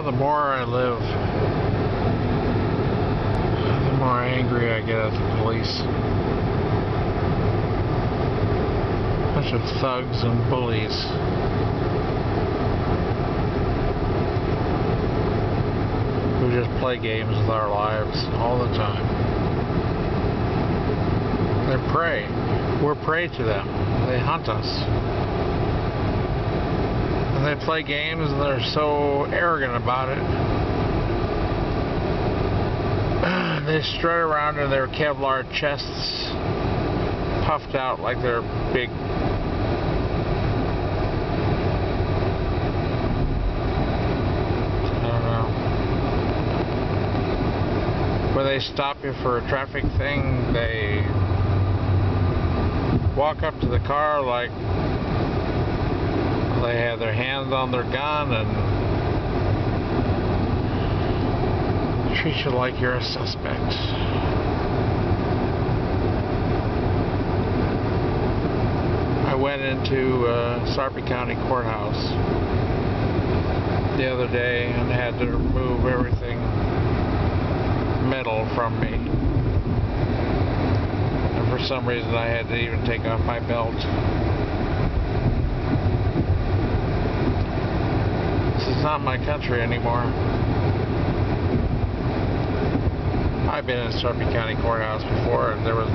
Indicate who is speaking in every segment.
Speaker 1: The more I live, the more angry I get at the police. Bunch of thugs and bullies. Who just play games with our lives all the time. They're prey. We're prey to them. They hunt us. And they play games and they're so arrogant about it. They strut around in their Kevlar chests, puffed out like they're big. I don't know. When they stop you for a traffic thing, they walk up to the car like they have their hands on their gun and treat you like you're a suspect. I went into Sarpy County Courthouse the other day and had to remove everything metal from me. And for some reason I had to even take off my belt. This is not my country anymore. I've been in Sarpy County Courthouse before, and there was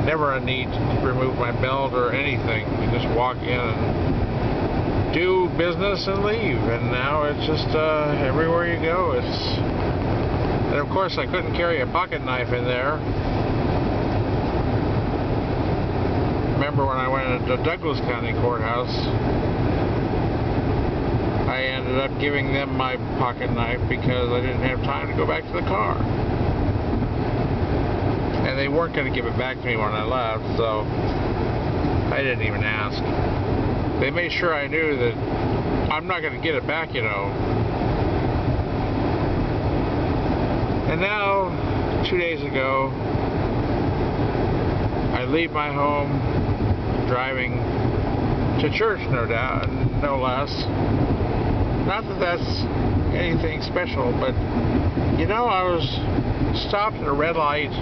Speaker 1: never a need to remove my belt or anything. You just walk in and do business and leave. And now it's just everywhere you go. And of course, I couldn't carry a pocket knife in there. Remember when I went into Douglas County Courthouse? I ended up giving them my pocket knife because I didn't have time to go back to the car. And they weren't going to give it back to me when I left, so I didn't even ask. They made sure I knew that I'm not going to get it back, you know. And now, 2 days ago, I leave my home, driving to church, no doubt, no less. Not that that's anything special, but, you know, I was stopped at a red light,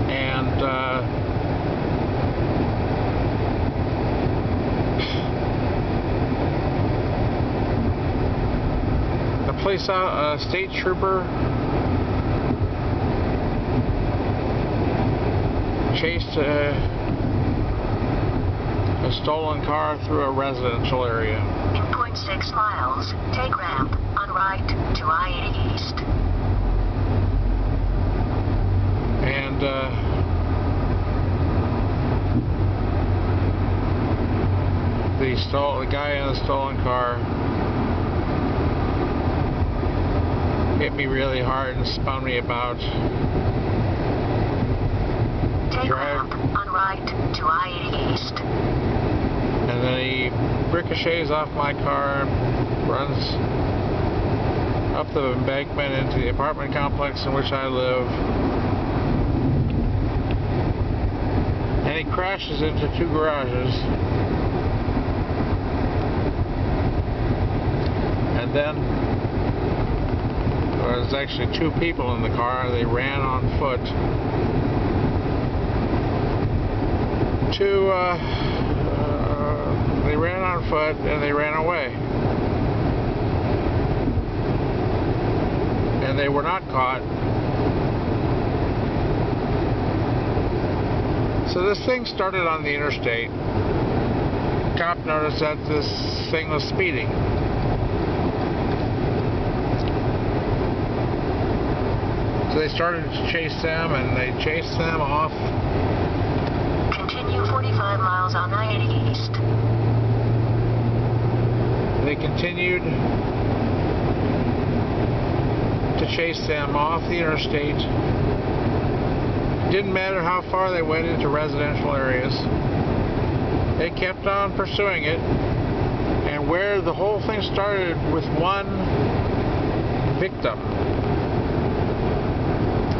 Speaker 1: and the police, state trooper chased a stolen car through a residential area.
Speaker 2: In 0.6 miles, take ramp on right to I-80 East.
Speaker 1: And the guy in the stolen car hit me really hard and spun me about.
Speaker 2: Take ramp on right to I-80 East.
Speaker 1: And then he ricochets off my car and runs up the embankment into the apartment complex in which I live. And he crashes into two garages. And then there was actually two people in the car. They ran on foot they ran on foot and they ran away. And they were not caught. So this thing started on the interstate. Cop noticed that this thing was speeding. So they started to chase them, and they chased them off.
Speaker 2: Continue 45 miles on I-80 East.
Speaker 1: They continued to chase them off the interstate. Didn't matter how far they went into residential areas. They kept on pursuing it. And where the whole thing started with one victim.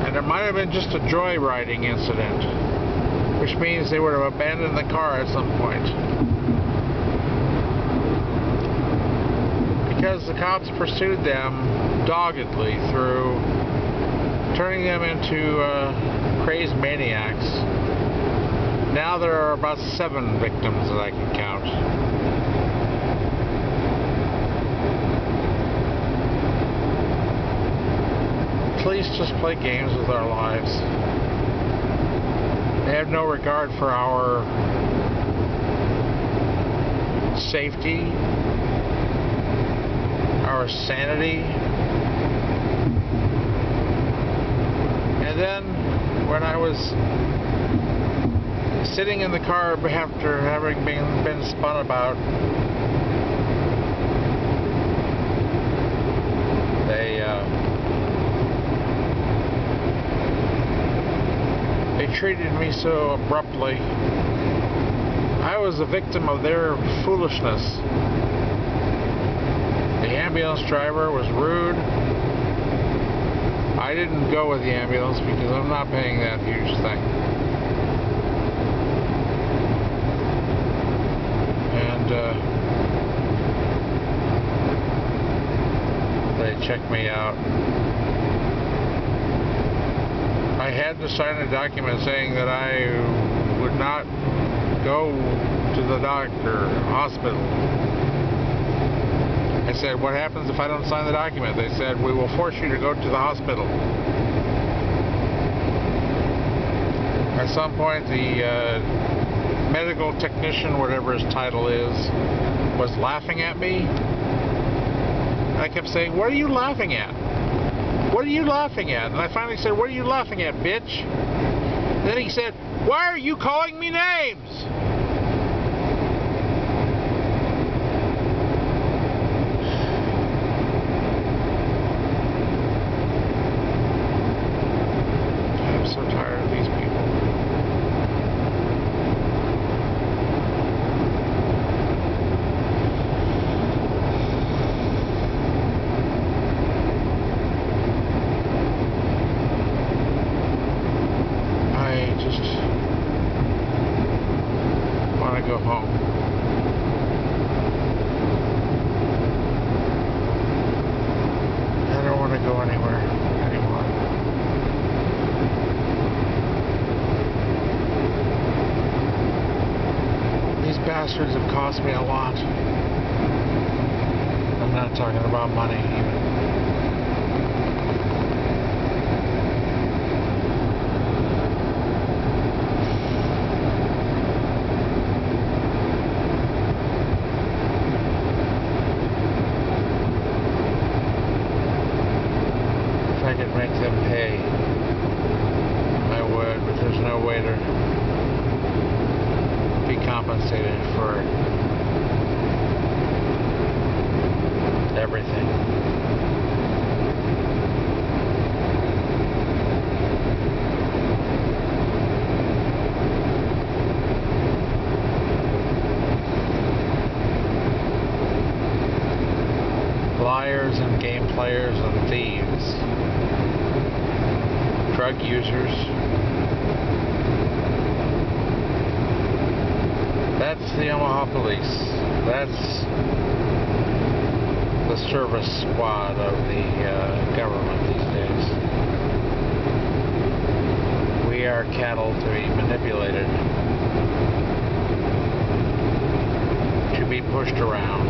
Speaker 1: And there might have been just a joyriding incident, which means they would have abandoned the car at some point. because the cops pursued them doggedly through turning them into crazed maniacs. Now there are about 7 victims that I can count. Police just play games with our lives. They have no regard for our safety, our sanity. And then when I was sitting in the car after having been spun about, they treated me so abruptly. I was a victim of their foolishness. The ambulance driver was rude. I didn't go with the ambulance because I'm not paying that huge thing. And they checked me out. I had to sign a document saying that I would not go to the doctor, hospital. I said, what happens if I don't sign the document? They said, we will force you to go to the hospital. At some point, the medical technician, whatever his title is, was laughing at me. I kept saying, what are you laughing at? What are you laughing at? And I finally said, what are you laughing at, bitch? And then he said, why are you calling me names? I'm so tired of these people. Go home. I don't want to go anywhere anymore. These bastards have cost me a lot. I'm not talking about money even. I could make them pay, I would, but there's no way to be compensated for everything. Liars and game players and thieves. Drug users. That's the Omaha Police. That's the service squad of the government these days. We are cattle to be manipulated, to be pushed around.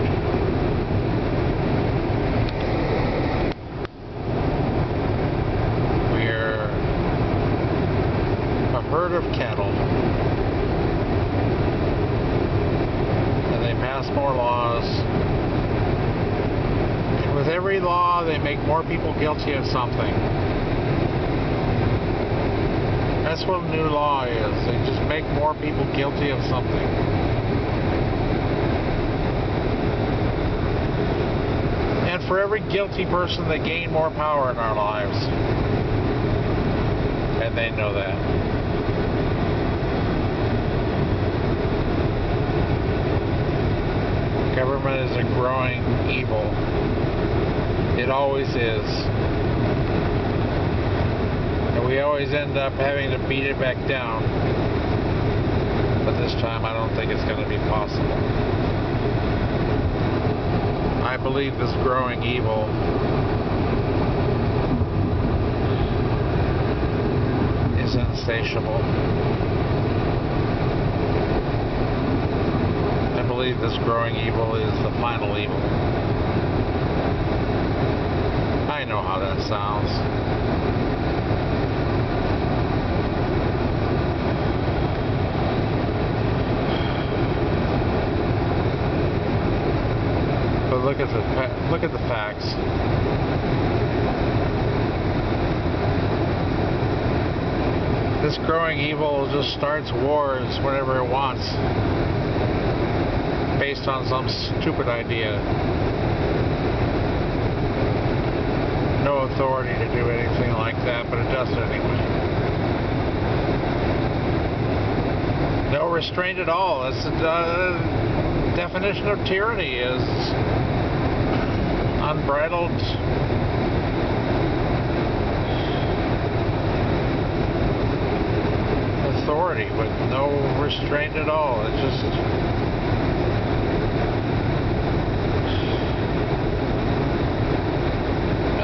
Speaker 1: Herd of cattle, and they pass more laws, and with every law they make more people guilty of something. That's what a new law is. They just make more people guilty of something. And for every guilty person they gain more power in our lives, and they know that. Government is a growing evil. It always is. And we always end up having to beat it back down. But this time I don't think it's going to be possible. I I believe this growing evil is insatiable. I believe this growing evil is the final evil. I know how that sounds. But look at the facts. This growing evil just starts wars whenever it wants, based on some stupid idea. No authority to do anything like that, but it does it anyway. No restraint at all. That's the definition of tyranny, is unbridled authority with no restraint at all. It's just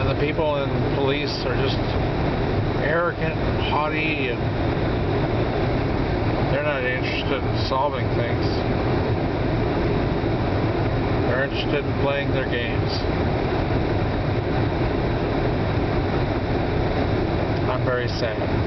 Speaker 1: the people in police are just arrogant, haughty, and they're not interested in solving things. They're interested in playing their games. I'm very sad.